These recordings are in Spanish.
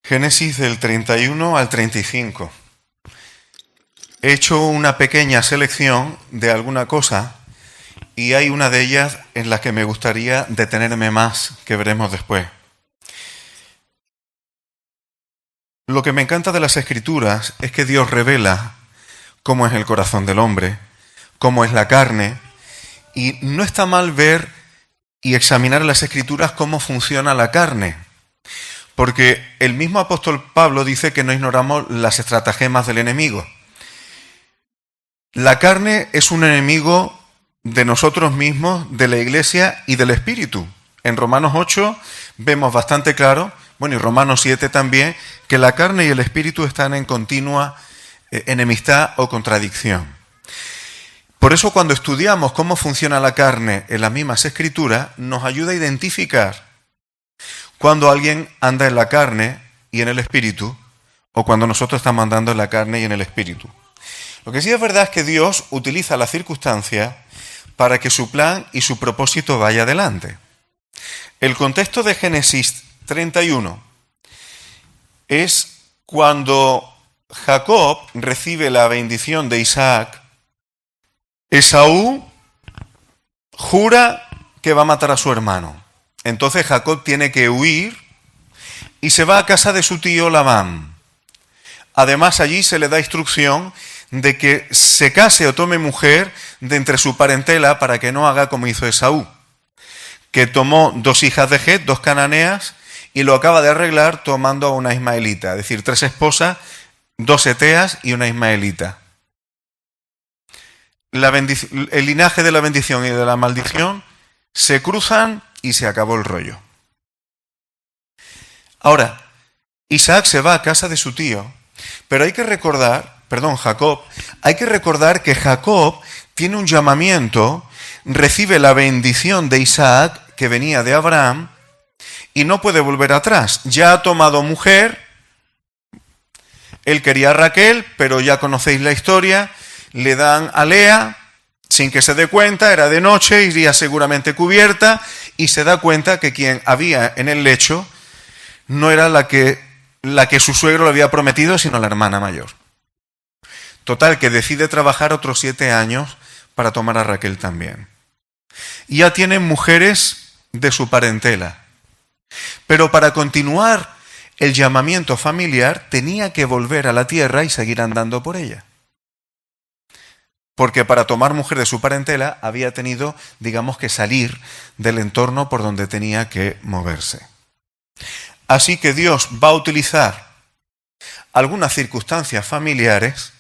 Génesis del 31 al 35. He hecho una pequeña selección de alguna cosa y hay una de ellas en la que me gustaría detenerme más, que veremos después. Lo que me encanta de las Escrituras es que Dios revela cómo es el corazón del hombre, cómo es la carne, y no está mal ver y examinar en las Escrituras cómo funciona la carne, porque el mismo apóstol Pablo dice que no ignoramos las estratagemas del enemigo. La carne es un enemigo de nosotros mismos, de la Iglesia y del Espíritu. En Romanos 8 vemos bastante claro, y Romanos 7 también, que la carne y el Espíritu están en continua enemistad o contradicción. Por eso cuando estudiamos cómo funciona la carne en las mismas Escrituras, nos ayuda a identificar cuando alguien anda en la carne y en el Espíritu, o cuando nosotros estamos andando en la carne y en el Espíritu. Lo que sí es verdad es que Dios utiliza las circunstancias para que su plan y su propósito vaya adelante. El contexto de Génesis 31 es cuando Jacob recibe la bendición de Isaac. Esaú jura que va a matar a su hermano. Entonces Jacob tiene que huir y se va a casa de su tío Labán. Además, allí se le da instrucción de que se case o tome mujer de entre su parentela para que no haga como hizo Esaú, que tomó 2 hijas de Het, 2 cananeas, y lo acaba de arreglar tomando a una ismaelita, es decir, 3 esposas, 2 heteas y una ismaelita. El linaje de la bendición y de la maldición se cruzan y se acabó el rollo. Ahora, Isaac se va a casa de su tío, pero Jacob, hay que recordar que Jacob tiene un llamamiento, recibe la bendición de Isaac que venía de Abraham y no puede volver atrás. Ya ha tomado mujer, él quería a Raquel, pero ya conocéis la historia, le dan a Lea, sin que se dé cuenta, era de noche, iría seguramente cubierta, y se da cuenta que quien había en el lecho no era la que su suegro le había prometido, sino la hermana mayor. Total, que decide trabajar otros 7 años para tomar a Raquel también. Y ya tienen mujeres de su parentela. Pero para continuar el llamamiento familiar tenía que volver a la tierra y seguir andando por ella. Porque para tomar mujer de su parentela había tenido, que salir del entorno por donde tenía que moverse. Así que Dios va a utilizar algunas circunstancias familiares,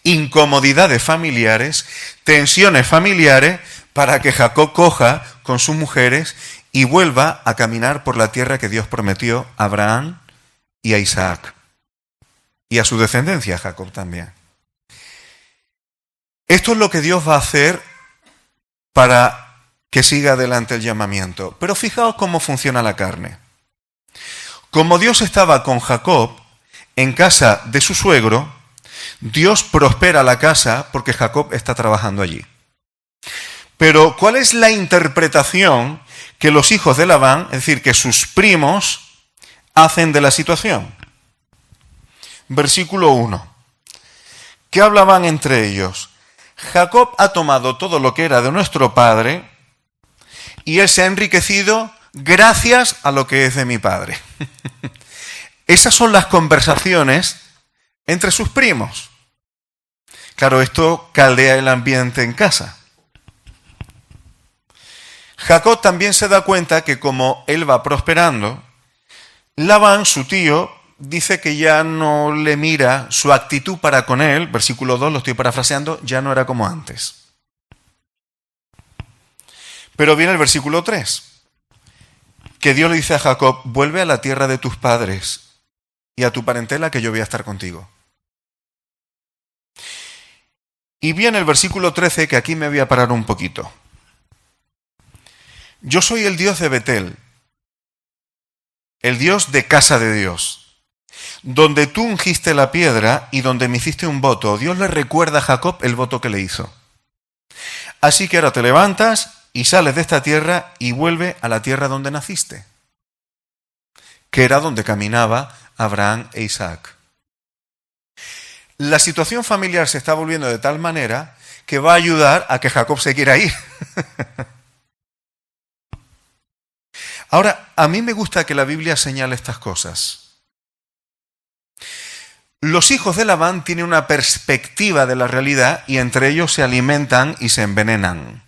incomodidades familiares, tensiones familiares, para que Jacob coja con sus mujeres y vuelva a caminar por la tierra que Dios prometió a Abraham y a Isaac. Y a su descendencia, Jacob también. Esto es lo que Dios va a hacer para que siga adelante el llamamiento. Pero fijaos cómo funciona la carne. Como Dios estaba con Jacob en casa de su suegro, Dios prospera la casa porque Jacob está trabajando allí. Pero ¿cuál es la interpretación que los hijos de Labán, es decir, que sus primos, hacen de la situación? Versículo 1. ¿Qué hablaban entre ellos? Jacob ha tomado todo lo que era de nuestro padre y él se ha enriquecido gracias a lo que es de mi padre. Esas son las conversaciones entre sus primos. Claro, esto caldea el ambiente en casa. Jacob también se da cuenta que como él va prosperando, Labán, su tío, dice que ya no le mira, su actitud para con él, versículo 2, lo estoy parafraseando, ya no era como antes. Pero viene el versículo 3, que Dios le dice a Jacob, vuelve a la tierra de tus padres y a tu parentela que yo voy a estar contigo. Y viene el versículo 13, que aquí me voy a parar un poquito. Yo soy el Dios de Betel, el Dios de casa de Dios, donde tú ungiste la piedra y donde me hiciste un voto. Dios le recuerda a Jacob el voto que le hizo. Así que ahora te levantas y sales de esta tierra y vuelve a la tierra donde naciste, que era donde caminaba Abraham e Isaac. La situación familiar se está volviendo de tal manera que va a ayudar a que Jacob se quiera ir. Ahora, a mí me gusta que la Biblia señale estas cosas. Los hijos de Labán tienen una perspectiva de la realidad y entre ellos se alimentan y se envenenan.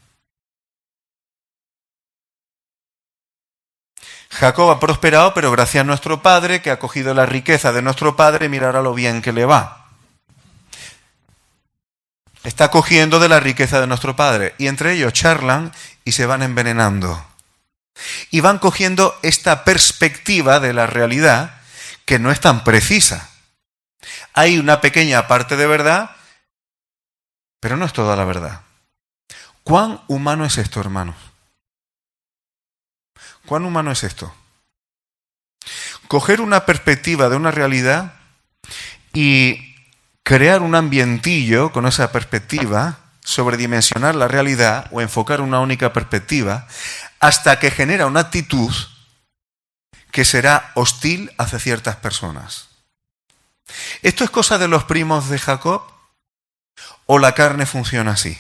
Jacob ha prosperado, pero gracias a nuestro padre, que ha cogido la riqueza de nuestro padre, mirará lo bien que le va. Está cogiendo de la riqueza de nuestro padre. Y entre ellos charlan y se van envenenando. Y van cogiendo esta perspectiva de la realidad que no es tan precisa. Hay una pequeña parte de verdad, pero no es toda la verdad. ¿Cuán humano es esto, hermanos? ¿Cuán humano es esto? Coger una perspectiva de una realidad y crear un ambientillo con esa perspectiva, sobredimensionar la realidad o enfocar una única perspectiva, hasta que genera una actitud que será hostil hacia ciertas personas. ¿Esto es cosa de los primos de Jacob? ¿O la carne funciona así?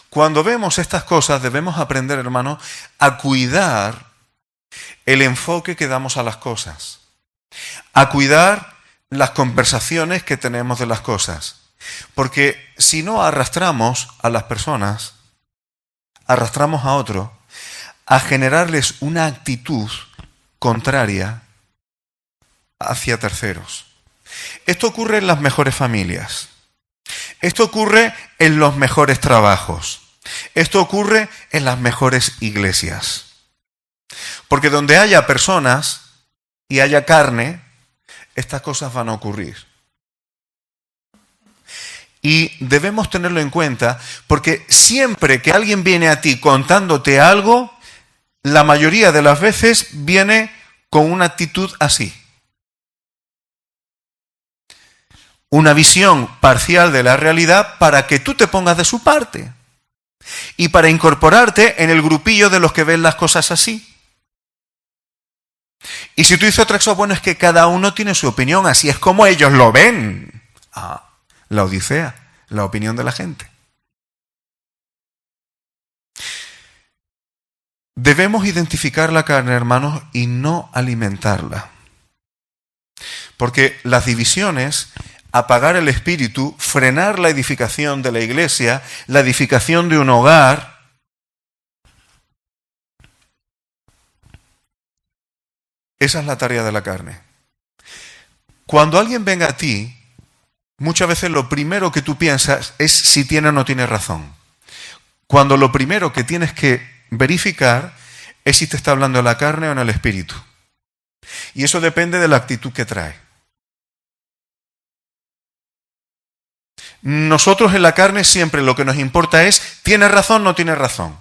Cuando vemos estas cosas debemos aprender, hermano, a cuidar el enfoque que damos a las cosas, a cuidar las conversaciones que tenemos de las cosas, porque si no arrastramos a las personas, arrastramos a otro a generarles una actitud contraria hacia terceros. Esto ocurre en las mejores familias. Esto ocurre en los mejores trabajos. Esto ocurre en las mejores iglesias. Porque donde haya personas y haya carne, estas cosas van a ocurrir. Y debemos tenerlo en cuenta porque siempre que alguien viene a ti contándote algo, la mayoría de las veces viene con una actitud así. Una visión parcial de la realidad para que tú te pongas de su parte y para incorporarte en el grupillo de los que ven las cosas así. Y si tú dices otra cosa, bueno, es que cada uno tiene su opinión, así es como ellos lo ven. La Odisea, la opinión de la gente. Debemos identificar la carne, hermanos, y no alimentarla. Porque las divisiones, apagar el espíritu, frenar la edificación de la iglesia, la edificación de un hogar, esa es la tarea de la carne. Cuando alguien venga a ti, muchas veces lo primero que tú piensas es si tiene o no tiene razón. Cuando lo primero que tienes que verificar es si te está hablando en la carne o en el espíritu. Y eso depende de la actitud que trae. Nosotros en la carne siempre lo que nos importa es, ¿tiene razón o no tiene razón?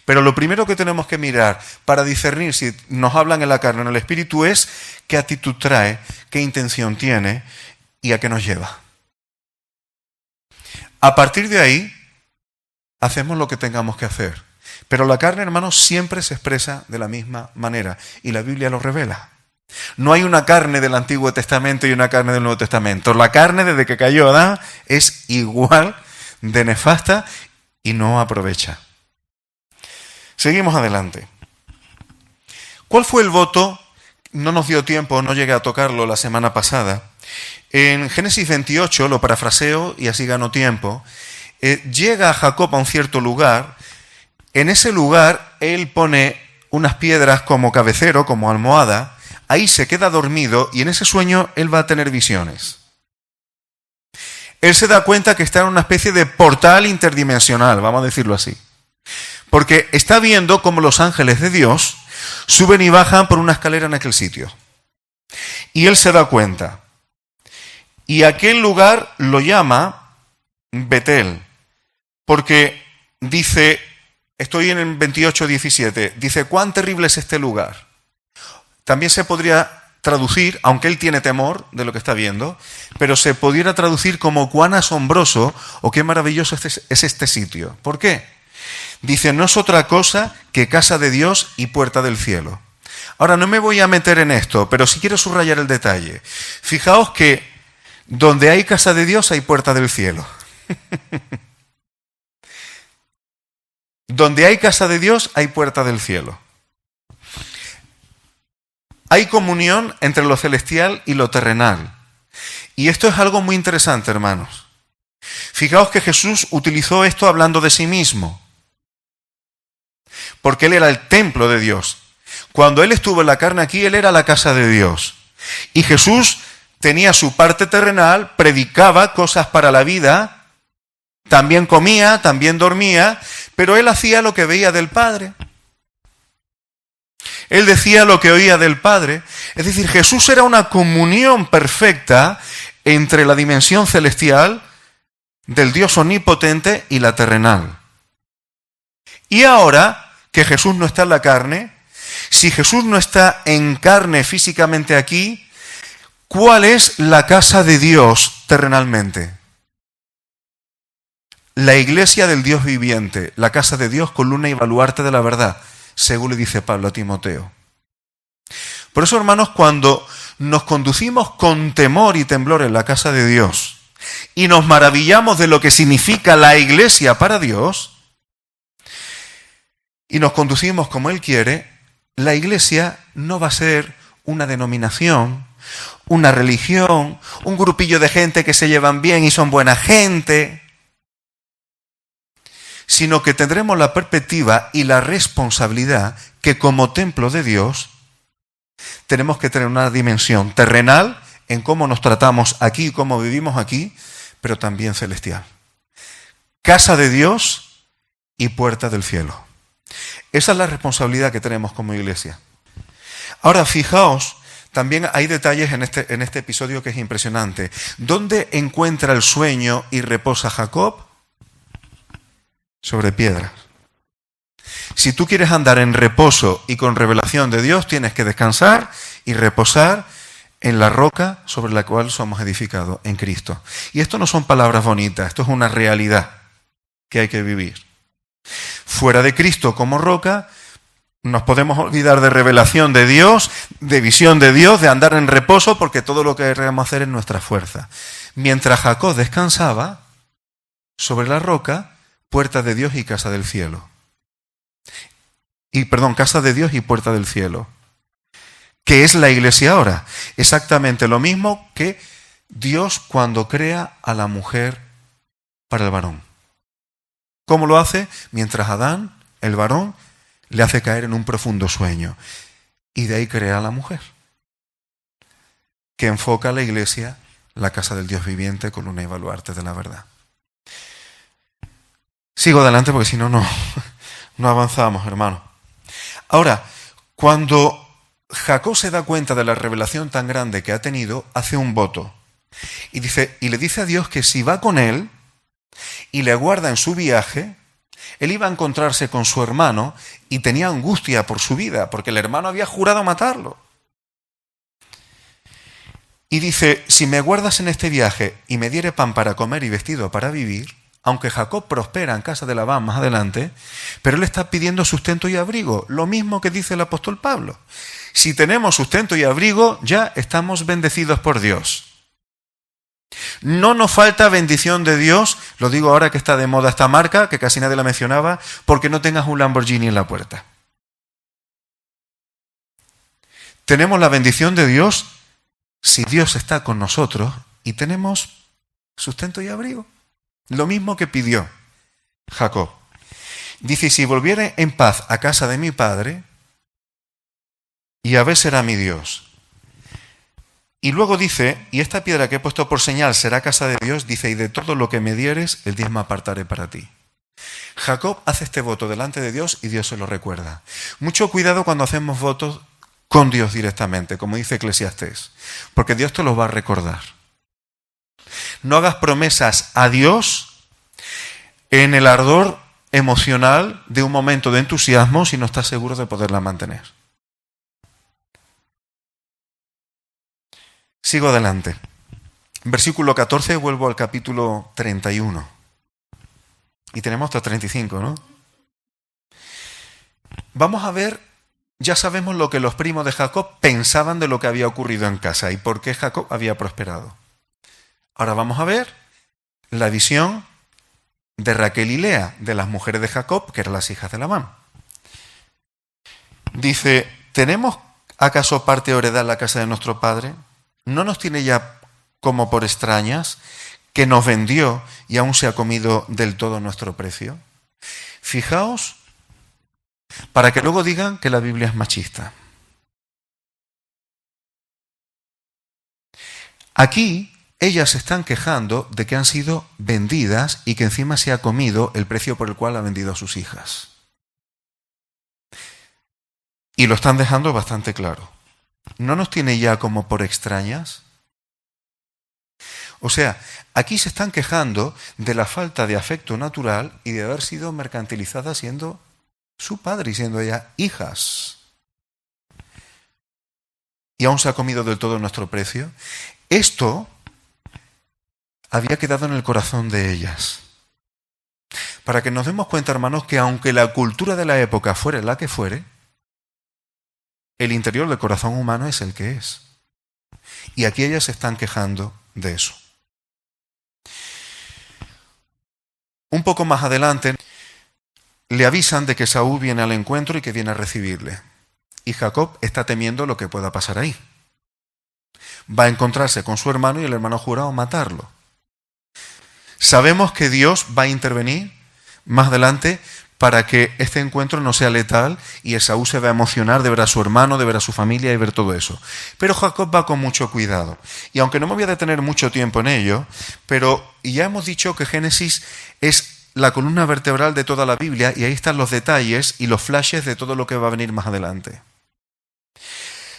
Pero lo primero que tenemos que mirar para discernir si nos hablan en la carne o en el espíritu es qué actitud trae, qué intención tiene y a qué nos lleva. A partir de ahí, hacemos lo que tengamos que hacer. Pero la carne, hermanos, siempre se expresa de la misma manera y la Biblia lo revela. No hay una carne del Antiguo Testamento y una carne del Nuevo Testamento. La carne desde que cayó Adán es igual de nefasta y no aprovecha. Seguimos adelante. ¿Cuál fue el voto? No nos dio tiempo, no llegué a tocarlo la semana pasada. En Génesis 28, lo parafraseo y así gano tiempo, llega Jacob a un cierto lugar. En ese lugar él pone unas piedras como cabecero, como almohada. Ahí se queda dormido y en ese sueño él va a tener visiones. Él se da cuenta que está en una especie de portal interdimensional, vamos a decirlo así. Porque está viendo cómo los ángeles de Dios suben y bajan por una escalera en aquel sitio. Y él se da cuenta. Y aquel lugar lo llama Betel. Porque dice, estoy en el 28:17, dice, ¿cuán terrible es este lugar? También se podría traducir, aunque él tiene temor de lo que está viendo, pero se pudiera traducir como cuán asombroso o qué maravilloso es este sitio. ¿Por qué? Dice, no es otra cosa que casa de Dios y puerta del cielo. Ahora, no me voy a meter en esto, pero sí quiero subrayar el detalle. Fijaos que donde hay casa de Dios hay puerta del cielo. Donde hay casa de Dios hay puerta del cielo. Hay comunión entre lo celestial y lo terrenal. Y esto es algo muy interesante, hermanos. Fijaos que Jesús utilizó esto hablando de sí mismo, porque Él era el templo de Dios. Cuando Él estuvo en la carne aquí, Él era la casa de Dios. Y Jesús tenía su parte terrenal, predicaba cosas para la vida, también comía, también dormía, pero Él hacía lo que veía del Padre. Él decía lo que oía del Padre. Es decir, Jesús era una comunión perfecta entre la dimensión celestial del Dios omnipotente y la terrenal. Y ahora que Jesús no está en la carne, si Jesús no está en carne físicamente aquí, ¿cuál es la casa de Dios terrenalmente? La iglesia del Dios viviente, la casa de Dios, columna y baluarte de la verdad, según le dice Pablo a Timoteo. Por eso, hermanos, cuando nos conducimos con temor y temblor en la casa de Dios y nos maravillamos de lo que significa la iglesia para Dios y nos conducimos como Él quiere, la iglesia no va a ser una denominación, una religión, un grupillo de gente que se llevan bien y son buena gente, sino que tendremos la perspectiva y la responsabilidad que como templo de Dios tenemos que tener una dimensión terrenal en cómo nos tratamos aquí y cómo vivimos aquí, pero también celestial. Casa de Dios y puerta del cielo. Esa es la responsabilidad que tenemos como iglesia. Ahora, fijaos, también hay detalles en este episodio que es impresionante. ¿Dónde encuentra el sueño y reposa Jacob? Sobre piedras. Si tú quieres andar en reposo y con revelación de Dios, tienes que descansar y reposar en la roca sobre la cual somos edificados, en Cristo. Y esto no son palabras bonitas, esto es una realidad que hay que vivir. Fuera de Cristo como roca, nos podemos olvidar de revelación de Dios, de visión de Dios, de andar en reposo, porque todo lo que queremos hacer es nuestra fuerza. Mientras Jacob descansaba sobre la roca, puerta de Dios y casa del cielo. Casa de Dios y puerta del cielo. ¿Qué es la iglesia ahora? Exactamente lo mismo que Dios cuando crea a la mujer para el varón. ¿Cómo lo hace? Mientras Adán, el varón, le hace caer en un profundo sueño. Y de ahí crea a la mujer, que enfoca a la iglesia, la casa del Dios viviente, columna y baluarte de la verdad. Sigo adelante porque si no, no avanzamos, hermano. Ahora, cuando Jacob se da cuenta de la revelación tan grande que ha tenido, hace un voto. Y le dice a Dios que si va con él y le aguarda en su viaje, él iba a encontrarse con su hermano y tenía angustia por su vida, porque el hermano había jurado matarlo. Y dice, si me guardas en este viaje y me diere pan para comer y vestido para vivir, aunque Jacob prospera en casa de Labán más adelante, pero él está pidiendo sustento y abrigo, lo mismo que dice el apóstol Pablo. Si tenemos sustento y abrigo, ya estamos bendecidos por Dios. No nos falta bendición de Dios, lo digo ahora que está de moda esta marca, que casi nadie la mencionaba, porque no tengas un Lamborghini en la puerta. Tenemos la bendición de Dios si Dios está con nosotros y tenemos sustento y abrigo. Lo mismo que pidió Jacob. Dice, si volviere en paz a casa de mi padre, Yahvé será mi Dios. Y luego dice, y esta piedra que he puesto por señal será casa de Dios, dice, y de todo lo que me dieres, el diezmo apartaré para ti. Jacob hace este voto delante de Dios y Dios se lo recuerda. Mucho cuidado cuando hacemos votos con Dios directamente, como dice Eclesiastés, porque Dios te los va a recordar. No hagas promesas a Dios en el ardor emocional de un momento de entusiasmo si no estás seguro de poderla mantener. Sigo adelante. Versículo 14, vuelvo al capítulo 31. Y tenemos hasta 35, ¿no? Vamos a ver ya sabemos lo que los primos de Jacob pensaban de lo que había ocurrido en casa y por qué Jacob había prosperado. Ahora vamos a ver la visión de Raquel y Lea, de las mujeres de Jacob, que eran las hijas de Labán. Dice, ¿tenemos acaso parte o heredad en la casa de nuestro padre? ¿No nos tiene ya como por extrañas, que nos vendió y aún se ha comido del todo nuestro precio? Fijaos, para que luego digan que la Biblia es machista. Aquí ellas se están quejando de que han sido vendidas y que encima se ha comido el precio por el cual ha vendido a sus hijas. Y lo están dejando bastante claro. ¿No nos tiene ya como por extrañas? O sea, aquí se están quejando de la falta de afecto natural y de haber sido mercantilizadas siendo su padre y siendo ellas hijas. Y aún se ha comido del todo nuestro precio. Esto había quedado en el corazón de ellas. Para que nos demos cuenta, hermanos, que aunque la cultura de la época fuere la que fuere, el interior del corazón humano es el que es. Y aquí ellas se están quejando de eso. Un poco más adelante le avisan de que Esaú viene al encuentro y que viene a recibirle. Y Jacob está temiendo lo que pueda pasar ahí. Va a encontrarse con su hermano y el hermano ha jurado matarlo. Sabemos que Dios va a intervenir más adelante para que este encuentro no sea letal y Esaú se va a emocionar de ver a su hermano, de ver a su familia y ver todo eso. Pero Jacob va con mucho cuidado. Y aunque no me voy a detener mucho tiempo en ello, pero ya hemos dicho que Génesis es la columna vertebral de toda la Biblia y ahí están los detalles y los flashes de todo lo que va a venir más adelante.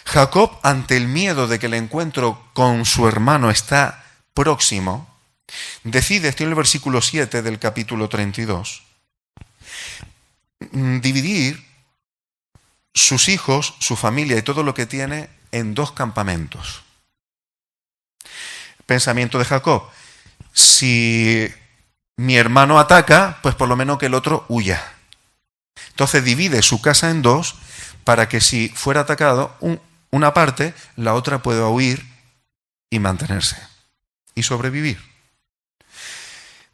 Jacob, ante el miedo de que el encuentro con su hermano está próximo, decide, estoy en el versículo 7 del capítulo 32, dividir sus hijos, su familia y todo lo que tiene en dos campamentos. Pensamiento de Jacob: si mi hermano ataca, pues por lo menos que el otro huya. Entonces divide su casa en dos para que si fuera atacado una parte, la otra pueda huir y mantenerse y sobrevivir.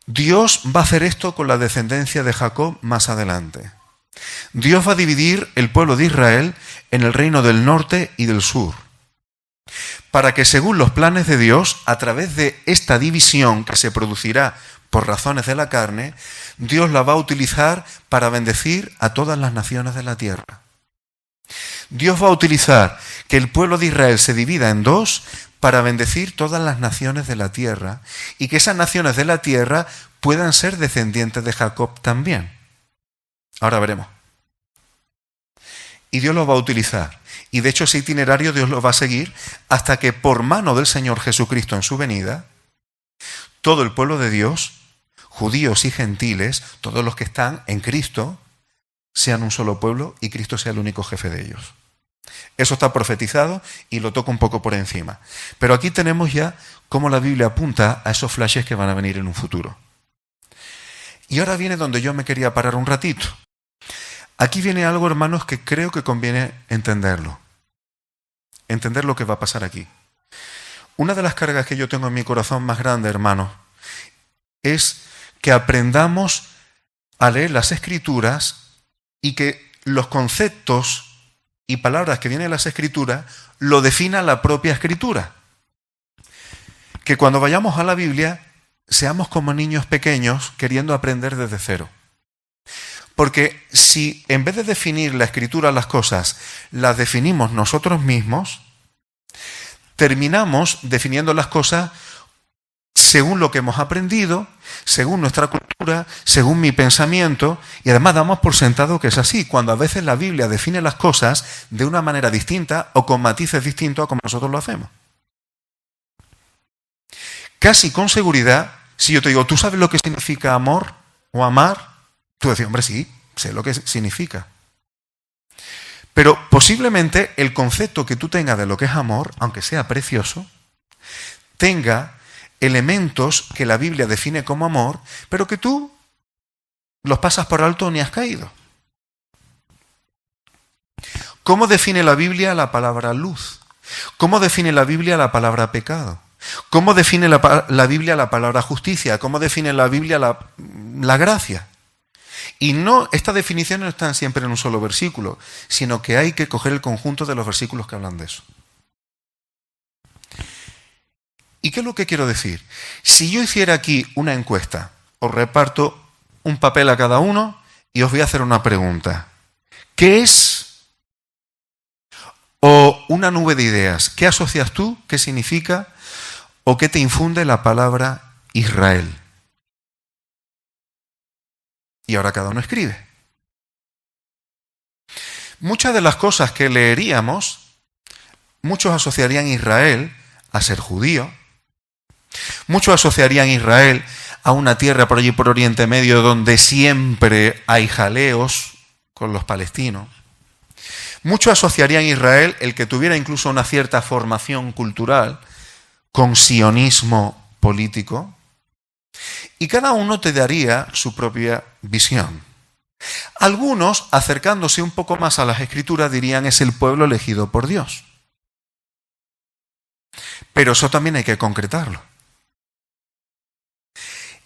Dios va a hacer esto con la descendencia de Jacob más adelante. Dios va a dividir el pueblo de Israel en el reino del norte y del sur, para que según los planes de Dios, a través de esta división que se producirá por razones de la carne, Dios la va a utilizar para bendecir a todas las naciones de la tierra. Dios va a utilizar que el pueblo de Israel se divida en dos para bendecir todas las naciones de la tierra y que esas naciones de la tierra puedan ser descendientes de Jacob también. Ahora veremos. Y Dios lo va a utilizar. Y de hecho ese itinerario Dios lo va a seguir hasta que por mano del Señor Jesucristo en su venida, todo el pueblo de Dios, judíos y gentiles, todos los que están en Cristo, sean un solo pueblo y Cristo sea el único jefe de ellos. Eso está profetizado y lo toco un poco por encima. Pero aquí tenemos ya cómo la Biblia apunta a esos flashes que van a venir en un futuro. Y ahora viene donde yo me quería parar un ratito. Aquí viene algo, hermanos, que creo que conviene entenderlo. Entender lo que va a pasar aquí. Una de las cargas que yo tengo en mi corazón más grande, hermanos, es que aprendamos a leer las Escrituras y que los conceptos y palabras que vienen en las Escrituras lo defina la propia Escritura. Que cuando vayamos a la Biblia seamos como niños pequeños queriendo aprender desde cero. Porque si en vez de definir la Escritura las cosas, las definimos nosotros mismos, terminamos definiendo las cosas según lo que hemos aprendido, según nuestra cultura, según mi pensamiento, y además damos por sentado que es así, cuando a veces la Biblia define las cosas de una manera distinta o con matices distintos a como nosotros lo hacemos. Casi con seguridad, si yo te digo, ¿tú sabes lo que significa amor o amar? Tú decís, hombre, sí, sé lo que significa. Pero posiblemente el concepto que tú tengas de lo que es amor, aunque sea precioso, tenga elementos que la Biblia define como amor, pero que tú los pasas por alto ni has caído. ¿Cómo define la Biblia la palabra luz? ¿Cómo define la Biblia la palabra pecado? ¿Cómo define la Biblia la palabra justicia? ¿Cómo define la Biblia la gracia? Y no, estas definiciones no están siempre en un solo versículo, sino que hay que coger el conjunto de los versículos que hablan de eso. ¿Y qué es lo que quiero decir? Si yo hiciera aquí una encuesta, os reparto un papel a cada uno y os voy a hacer una pregunta. ¿Qué es? O una nube de ideas. ¿Qué asocias tú? ¿Qué significa? ¿O qué te infunde la palabra Israel? Y ahora cada uno escribe. Muchas de las cosas que leeríamos, muchos asociarían Israel a ser judío. Muchos asociarían Israel a una tierra por allí por Oriente Medio donde siempre hay jaleos con los palestinos. Muchos asociarían Israel, el que tuviera incluso una cierta formación cultural, con sionismo político. Y cada uno te daría su propia visión. Algunos, acercándose un poco más a las Escrituras, dirían es el pueblo elegido por Dios. Pero eso también hay que concretarlo.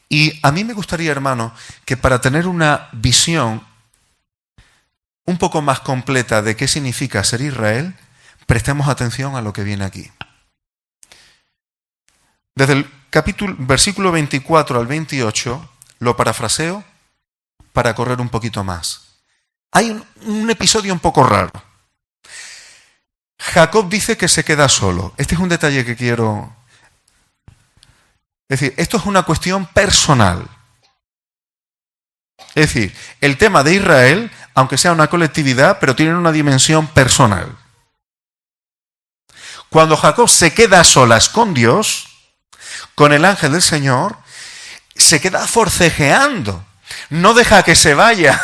Y a mí me gustaría, hermano, que para tener una visión un poco más completa de qué significa ser Israel, prestemos atención a lo que viene aquí. Desde el versículo 24 al 28, lo parafraseo para correr un poquito más. Hay un episodio un poco raro. Jacob dice que se queda solo. Este es un detalle que quiero... Es decir, esto es una cuestión personal. Es decir, el tema de Israel, aunque sea una colectividad, pero tiene una dimensión personal. Cuando Jacob se queda a solas con Dios, con el ángel del Señor, se queda forcejeando. No deja que se vaya.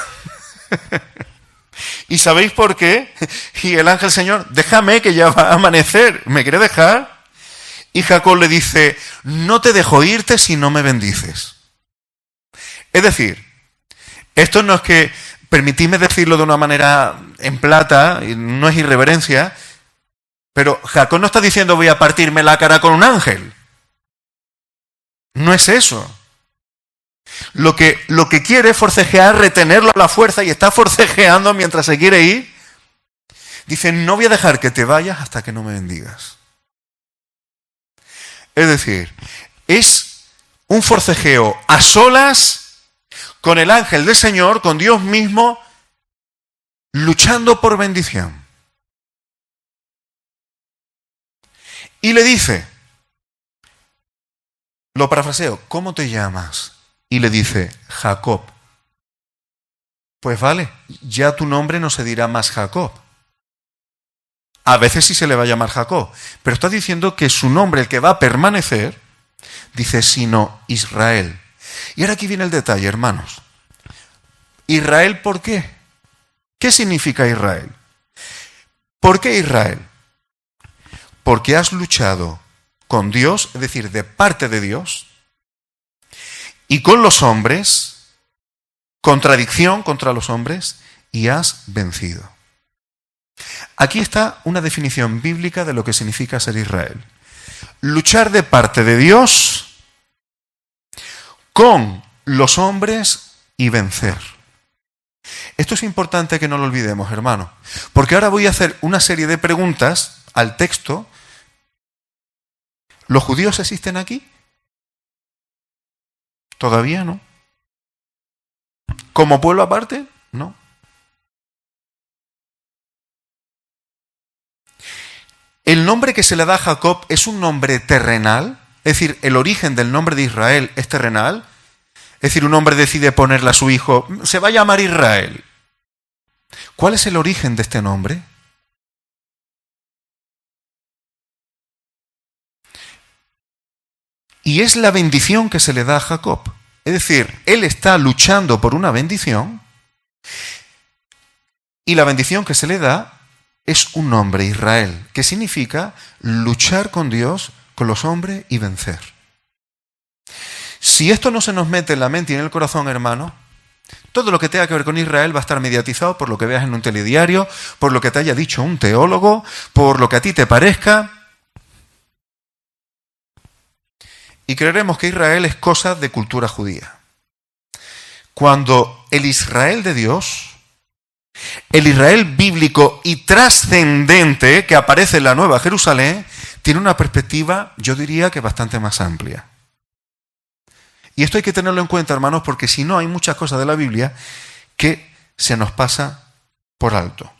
¿Y sabéis por qué? Y el ángel del Señor, déjame que ya va a amanecer. ¿Me quiere dejar? Y Jacob le dice, no te dejo irte si no me bendices. Es decir, esto no es que, permitidme decirlo de una manera en plata, no es irreverencia, pero Jacob no está diciendo voy a partirme la cara con un ángel. No es eso. Lo que quiere es forcejear, retenerlo a la fuerza y está forcejeando mientras se quiere ir. Dice, no voy a dejar que te vayas hasta que no me bendigas. Es decir, es un forcejeo a solas con el ángel del Señor, con Dios mismo, luchando por bendición. Y le dice, lo parafraseo, ¿cómo te llamas? Y le dice, Jacob. Pues vale, ya tu nombre no se dirá más Jacob. A veces sí se le va a llamar Jacob, pero está diciendo que su nombre, el que va a permanecer, dice, sino Israel. Y ahora aquí viene el detalle, hermanos. ¿Israel por qué? ¿Qué significa Israel? ¿Por qué Israel? Porque has luchado con Dios, es decir, de parte de Dios, y con los hombres, contradicción contra los hombres, y has vencido. Aquí está una definición bíblica de lo que significa ser Israel. Luchar de parte de Dios con los hombres y vencer. Esto es importante que no lo olvidemos, hermano, porque ahora voy a hacer una serie de preguntas al texto. ¿Los judíos existen aquí? Todavía no. ¿Como pueblo aparte? No. El nombre que se le da a Jacob es un nombre terrenal, es decir, el origen del nombre de Israel es terrenal, es decir, un hombre decide ponerle a su hijo, se va a llamar Israel. ¿Cuál es el origen de este nombre? Y es la bendición que se le da a Jacob. Es decir, él está luchando por una bendición y la bendición que se le da es un nombre, Israel, que significa luchar con Dios, con los hombres y vencer. Si esto no se nos mete en la mente y en el corazón, hermano, Todo lo que tenga que ver con Israel va a estar mediatizado por lo que veas en un telediario, por lo que te haya dicho un teólogo, por lo que a ti te parezca. Y creeremos que Israel es cosa de cultura judía. Cuando el Israel de Dios, el Israel bíblico y trascendente que aparece en la Nueva Jerusalén, tiene una perspectiva, yo diría que bastante más amplia. Y esto hay que tenerlo en cuenta, hermanos, porque si no hay muchas cosas de la Biblia que se nos pasa por alto.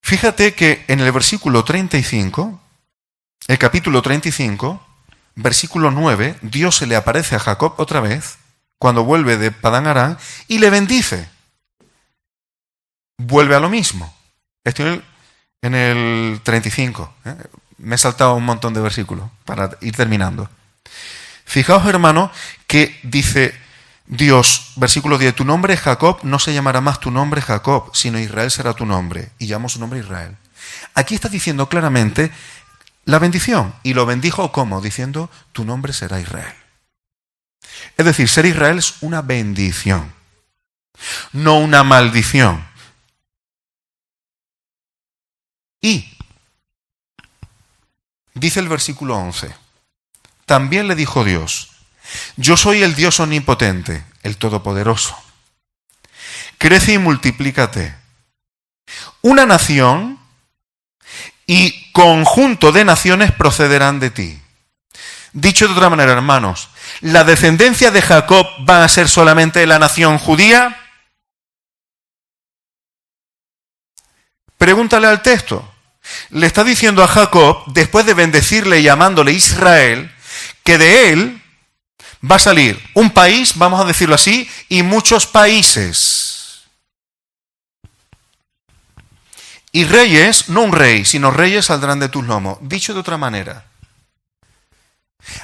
Fíjate que en el versículo 35, el capítulo 35, versículo 9, Dios se le aparece a Jacob otra vez, cuando vuelve de Padán Aram, y le bendice. Vuelve a lo mismo. Estoy en el 35. Me he saltado un montón de versículos para ir terminando. Fijaos, hermano, que dice Dios, versículo 10, tu nombre es Jacob, no se llamará más tu nombre Jacob, sino Israel será tu nombre. Y llamó su nombre Israel. Aquí está diciendo claramente la bendición. Y lo bendijo ¿cómo? Diciendo, tu nombre será Israel. Es decir, ser Israel es una bendición, no una maldición. Y dice el versículo 11, también le dijo Dios, yo soy el Dios omnipotente, el Todopoderoso. Crece y multiplícate. Una nación y conjunto de naciones procederán de ti. Dicho de otra manera, hermanos, ¿la descendencia de Jacob va a ser solamente la nación judía? Pregúntale al texto. Le está diciendo a Jacob, después de bendecirle y llamándole Israel, que de él va a salir un país, vamos a decirlo así, y muchos países. Y reyes, no un rey, sino reyes saldrán de tus lomos. Dicho de otra manera,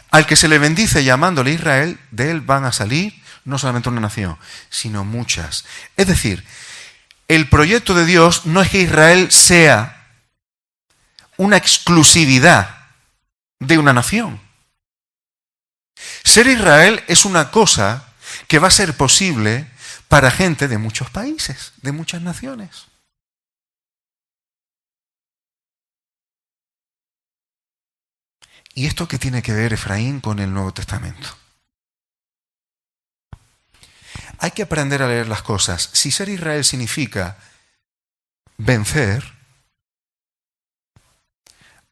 al que se le bendice llamándole Israel, de él van a salir no solamente una nación, sino muchas. Es decir, el proyecto de Dios no es que Israel sea una exclusividad de una nación. Ser Israel es una cosa que va a ser posible para gente de muchos países, de muchas naciones. ¿Y esto qué tiene que ver, Efraín, con el Nuevo Testamento? Hay que aprender a leer las cosas. Si ser Israel significa vencer,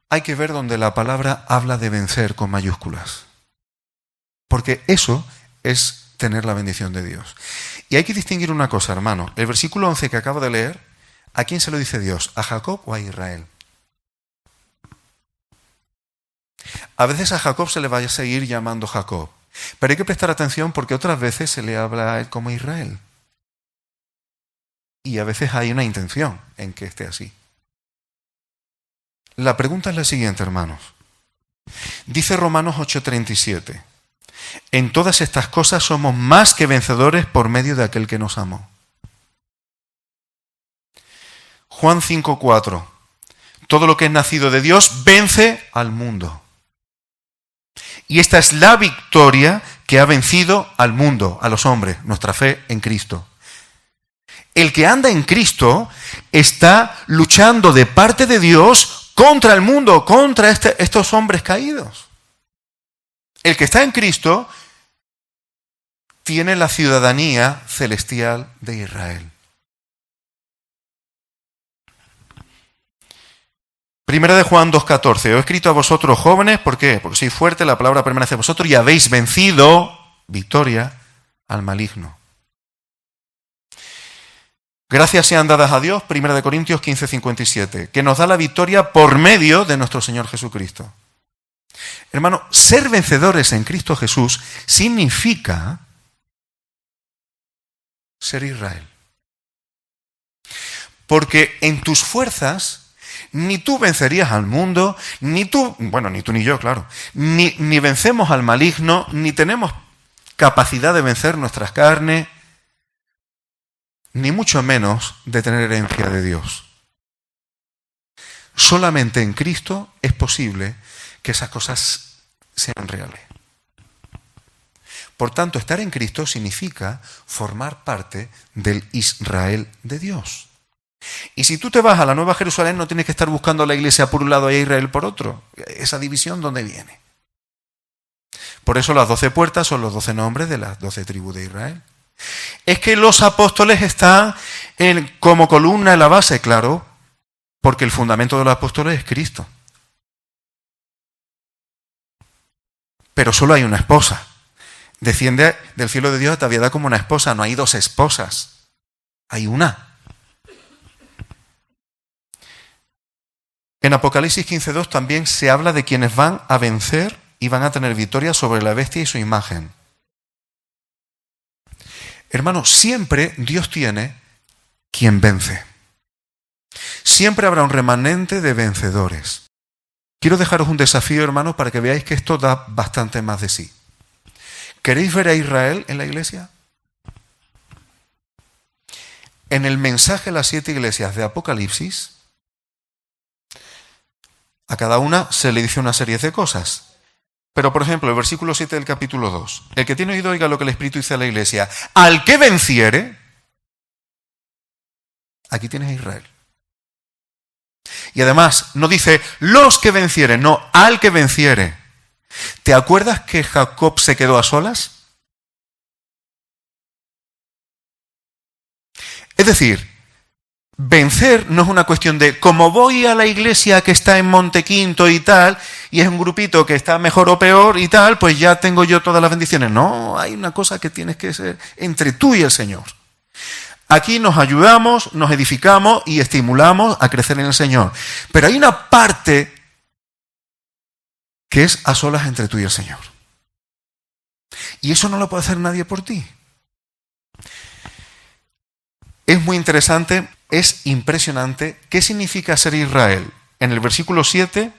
hay que ver donde la palabra habla de vencer con mayúsculas. Porque eso es tener la bendición de Dios. Y hay que distinguir una cosa, hermano. El versículo 11 que acabo de leer, ¿a quién se lo dice Dios? ¿A Jacob o a Israel? A veces a Jacob se le va a seguir llamando Jacob. Pero hay que prestar atención porque otras veces se le habla a él como Israel. Y a veces hay una intención en que esté así. La pregunta es la siguiente, hermanos. Dice Romanos 8:37. En todas estas cosas somos más que vencedores por medio de aquel que nos amó. Juan 5:4. Todo lo que es nacido de Dios vence al mundo. Y esta es la victoria que ha vencido al mundo, a los hombres, nuestra fe en Cristo. El que anda en Cristo está luchando de parte de Dios contra el mundo, contra estos hombres caídos. El que está en Cristo tiene la ciudadanía celestial de Israel. Primera de Juan 2:14. He escrito a vosotros jóvenes, ¿por qué? Porque sois fuertes, la palabra permanece en vosotros y habéis vencido, victoria, al maligno. Gracias sean dadas a Dios, Primera de Corintios 15:57, que nos da la victoria por medio de nuestro Señor Jesucristo. Hermano, ser vencedores en Cristo Jesús significa ser Israel. Porque en tus fuerzas ni tú vencerías al mundo, ni tú ni yo, claro, ni vencemos al maligno, ni tenemos capacidad de vencer nuestras carnes, ni mucho menos de tener herencia de Dios. Solamente en Cristo es posible que esas cosas sean reales. Por tanto, estar en Cristo significa formar parte del Israel de Dios. Y si tú te vas a la Nueva Jerusalén, no tienes que estar buscando a la iglesia por un lado y a Israel por otro. Esa división, ¿dónde viene? Por eso las 12 puertas son los 12 nombres de las 12 tribus de Israel. Es que los apóstoles están como columna en la base, claro, porque el fundamento de los apóstoles es Cristo. Pero solo hay una esposa. Desciende del cielo de Dios, te había dado como una esposa, no hay dos esposas, hay una. En Apocalipsis 15:2 también se habla de quienes van a vencer y van a tener victoria sobre la bestia y su imagen. Hermano, siempre Dios tiene quien vence. Siempre habrá un remanente de vencedores. Quiero dejaros un desafío, hermanos, para que veáis que esto da bastante más de sí. ¿Queréis ver a Israel en la iglesia? En el mensaje a las 7 iglesias de Apocalipsis, a cada una se le dice una serie de cosas. Pero, por ejemplo, el versículo 7 del capítulo 2. El que tiene oído oiga lo que el Espíritu dice a la iglesia. Al que venciere, aquí tienes a Israel. Y además, no dice los que vencieren, no, al que venciere. ¿Te acuerdas que Jacob se quedó a solas? Es decir, vencer no es una cuestión de, como voy a la iglesia que está en Montequinto y tal, y es un grupito que está mejor o peor y tal, pues ya tengo yo todas las bendiciones. No, hay una cosa que tienes que ser entre tú y el Señor. Aquí nos ayudamos, nos edificamos y estimulamos a crecer en el Señor. Pero hay una parte que es a solas entre tú y el Señor. Y eso no lo puede hacer nadie por ti. Es muy interesante, es impresionante. ¿Qué significa ser Israel? En el versículo 7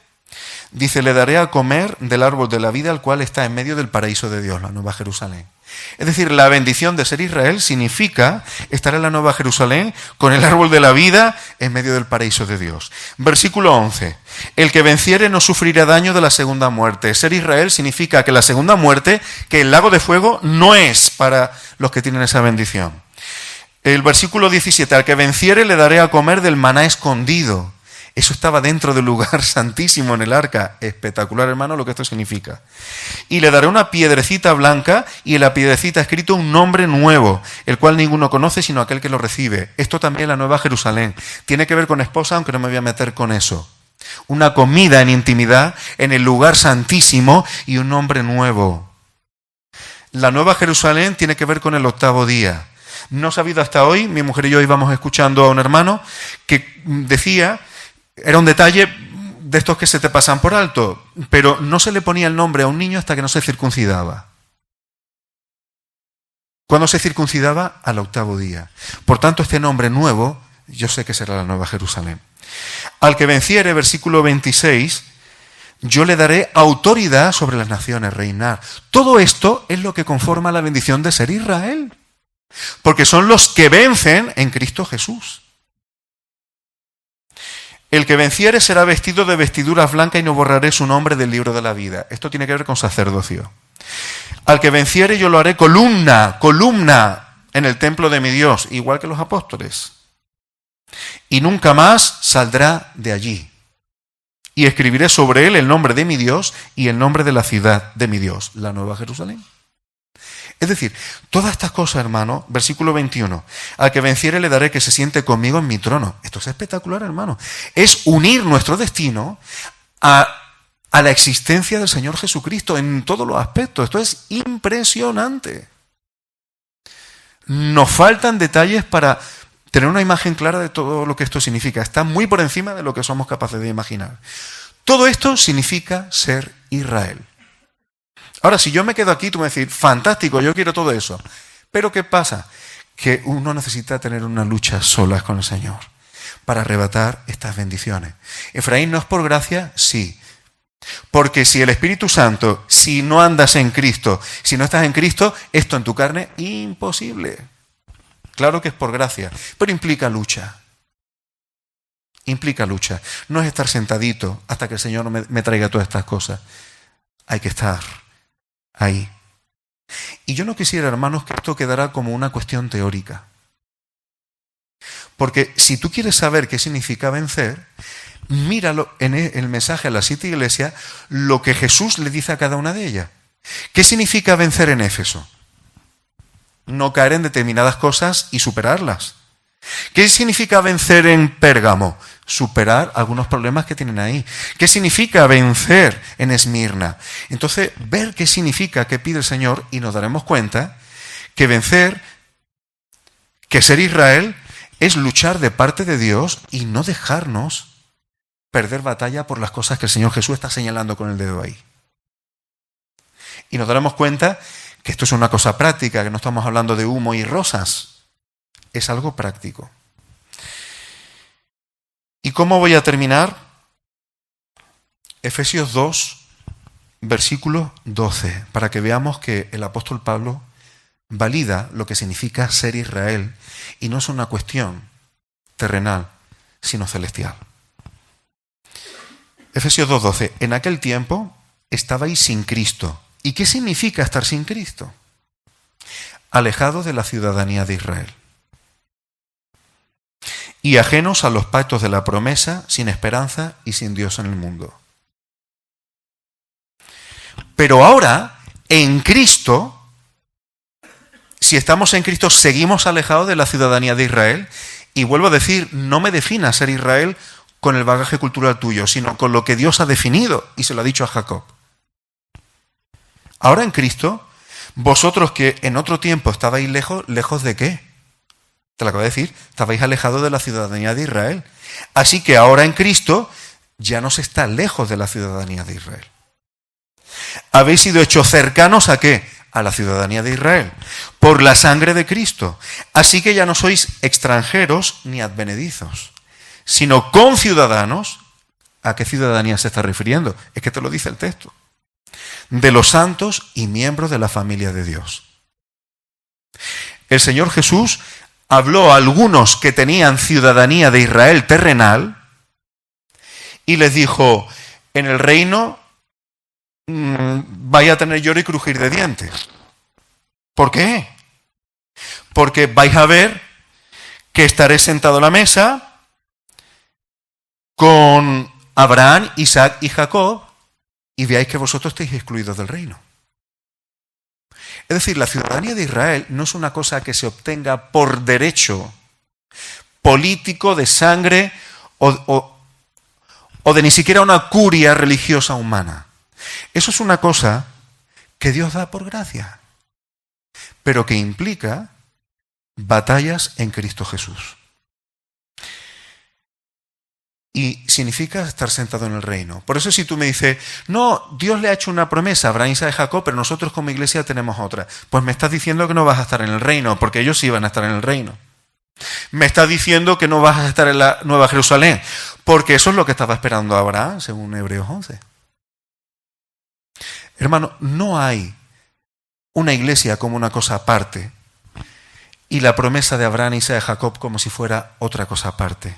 dice, le daré a comer del árbol de la vida, el cual está en medio del paraíso de Dios, la Nueva Jerusalén. Es decir, la bendición de ser Israel significa estar en la Nueva Jerusalén con el árbol de la vida en medio del paraíso de Dios. Versículo 11. El que venciere no sufrirá daño de la segunda muerte. Ser Israel significa que la segunda muerte, que el lago de fuego, no es para los que tienen esa bendición. El versículo 17. Al que venciere le daré a comer del maná escondido. Eso estaba dentro del lugar santísimo en el arca. Espectacular, hermano, lo que esto significa. Y le daré una piedrecita blanca y en la piedrecita escrito un nombre nuevo, el cual ninguno conoce sino aquel que lo recibe. Esto también es la Nueva Jerusalén. Tiene que ver con esposa, aunque no me voy a meter con eso. Una comida en intimidad en el lugar santísimo y un nombre nuevo. La Nueva Jerusalén tiene que ver con el octavo día. No he sabido hasta hoy, mi mujer y yo íbamos escuchando a un hermano que decía... Era un detalle de estos que se te pasan por alto, pero no se le ponía el nombre a un niño hasta que no se circuncidaba. ¿Cuándo se circuncidaba? Al octavo día. Por tanto, este nombre nuevo, yo sé que será la Nueva Jerusalén. Al que venciere, versículo 26, yo le daré autoridad sobre las naciones, reinar. Todo esto es lo que conforma la bendición de ser Israel, porque son los que vencen en Cristo Jesús. El que venciere será vestido de vestiduras blancas y no borraré su nombre del libro de la vida. Esto tiene que ver con sacerdocio. Al que venciere yo lo haré columna en el templo de mi Dios, igual que los apóstoles. Y nunca más saldrá de allí. Y escribiré sobre él el nombre de mi Dios y el nombre de la ciudad de mi Dios, la Nueva Jerusalén. Es decir, todas estas cosas, hermano, versículo 21, al que venciere le daré que se siente conmigo en mi trono. Esto es espectacular, hermano. Es unir nuestro destino a la existencia del Señor Jesucristo en todos los aspectos. Esto es impresionante. Nos faltan detalles para tener una imagen clara de todo lo que esto significa. Está muy por encima de lo que somos capaces de imaginar. Todo esto significa ser Israel. Ahora, si yo me quedo aquí, tú me decís, fantástico, yo quiero todo eso. Pero ¿qué pasa? Que uno necesita tener una lucha solas con el Señor para arrebatar estas bendiciones. Efraín, ¿no es por gracia? Sí. Porque si el Espíritu Santo, si no andas en Cristo, si no estás en Cristo, esto en tu carne, imposible. Claro que es por gracia, pero implica lucha. Implica lucha. No es estar sentadito hasta que el Señor me traiga todas estas cosas. Hay que estar ahí. Y yo no quisiera, hermanos, que esto quedara como una cuestión teórica. Porque si tú quieres saber qué significa vencer, míralo en el mensaje a las 7 iglesias, lo que Jesús le dice a cada una de ellas. ¿Qué significa vencer en Éfeso? No caer en determinadas cosas y superarlas. ¿Qué significa vencer en Pérgamo? Superar algunos problemas que tienen ahí. ¿Qué significa vencer en Esmirna? Entonces, ver qué significa, qué pide el Señor, y nos daremos cuenta que vencer, que ser Israel, es luchar de parte de Dios y no dejarnos perder batalla por las cosas que el Señor Jesús está señalando con el dedo ahí. Y nos daremos cuenta que esto es una cosa práctica, que no estamos hablando de humo y rosas. Es algo práctico. ¿Y cómo voy a terminar? Efesios 2, versículo 12, para que veamos que el apóstol Pablo valida lo que significa ser Israel, y no es una cuestión terrenal, sino celestial. Efesios 2:12. En aquel tiempo estabais sin Cristo. ¿Y qué significa estar sin Cristo? Alejados de la ciudadanía de Israel y ajenos a los pactos de la promesa, sin esperanza y sin Dios en el mundo. Pero ahora, en Cristo, si estamos en Cristo, seguimos alejados de la ciudadanía de Israel. Y vuelvo a decir, no me defina ser Israel con el bagaje cultural tuyo, sino con lo que Dios ha definido, y se lo ha dicho a Jacob. Ahora en Cristo, vosotros que en otro tiempo estabais lejos, ¿lejos de qué? Te lo acabo de decir, estabais alejados de la ciudadanía de Israel. Así que ahora en Cristo ya no se está lejos de la ciudadanía de Israel. Habéis sido hechos cercanos ¿a qué? A la ciudadanía de Israel, por la sangre de Cristo. Así que ya no sois extranjeros ni advenedizos, sino conciudadanos. ¿A qué ciudadanía se está refiriendo? Es que te lo dice el texto. De los santos y miembros de la familia de Dios. El Señor Jesús habló a algunos que tenían ciudadanía de Israel terrenal y les dijo, en el reino vais a tener lloro y crujir de dientes. ¿Por qué? Porque vais a ver que estaré sentado a la mesa con Abraham, Isaac y Jacob y veáis que vosotros estáis excluidos del reino. Es decir, la ciudadanía de Israel no es una cosa que se obtenga por derecho político, de sangre o de ni siquiera una curia religiosa humana. Eso es una cosa que Dios da por gracia, pero que implica batallas en Cristo Jesús. Y significa estar sentado en el reino. Por eso si tú me dices, no, Dios le ha hecho una promesa a Abraham, Isaac y Jacob, pero nosotros como iglesia tenemos otra. Pues me estás diciendo que no vas a estar en el reino, porque ellos sí van a estar en el reino. Me estás diciendo que no vas a estar en la Nueva Jerusalén, porque eso es lo que estaba esperando Abraham, según Hebreos 11. Hermano, no hay una iglesia como una cosa aparte y la promesa de Abraham, Isaac y Jacob como si fuera otra cosa aparte.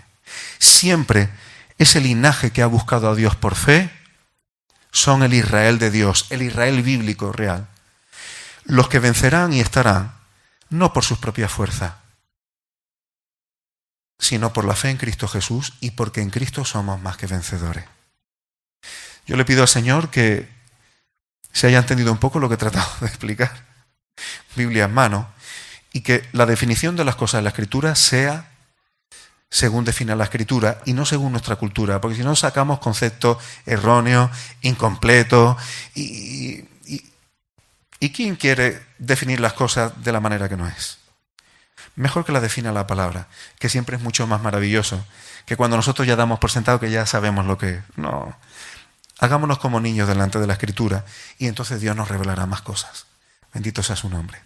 Siempre ese linaje que ha buscado a Dios por fe son el Israel de Dios, el Israel bíblico real. Los que vencerán y estarán no por sus propias fuerzas, sino por la fe en Cristo Jesús y porque en Cristo somos más que vencedores. Yo le pido al Señor que se haya entendido un poco lo que he tratado de explicar, Biblia en mano, y que la definición de las cosas de la Escritura sea según define la Escritura y no según nuestra cultura, porque si no sacamos conceptos erróneos, incompletos, y ¿quién quiere definir las cosas de la manera que no es? Mejor que la defina la palabra, que siempre es mucho más maravilloso, que cuando nosotros ya damos por sentado que ya sabemos lo que es. No, hagámonos como niños delante de la Escritura y entonces Dios nos revelará más cosas. Bendito sea su nombre.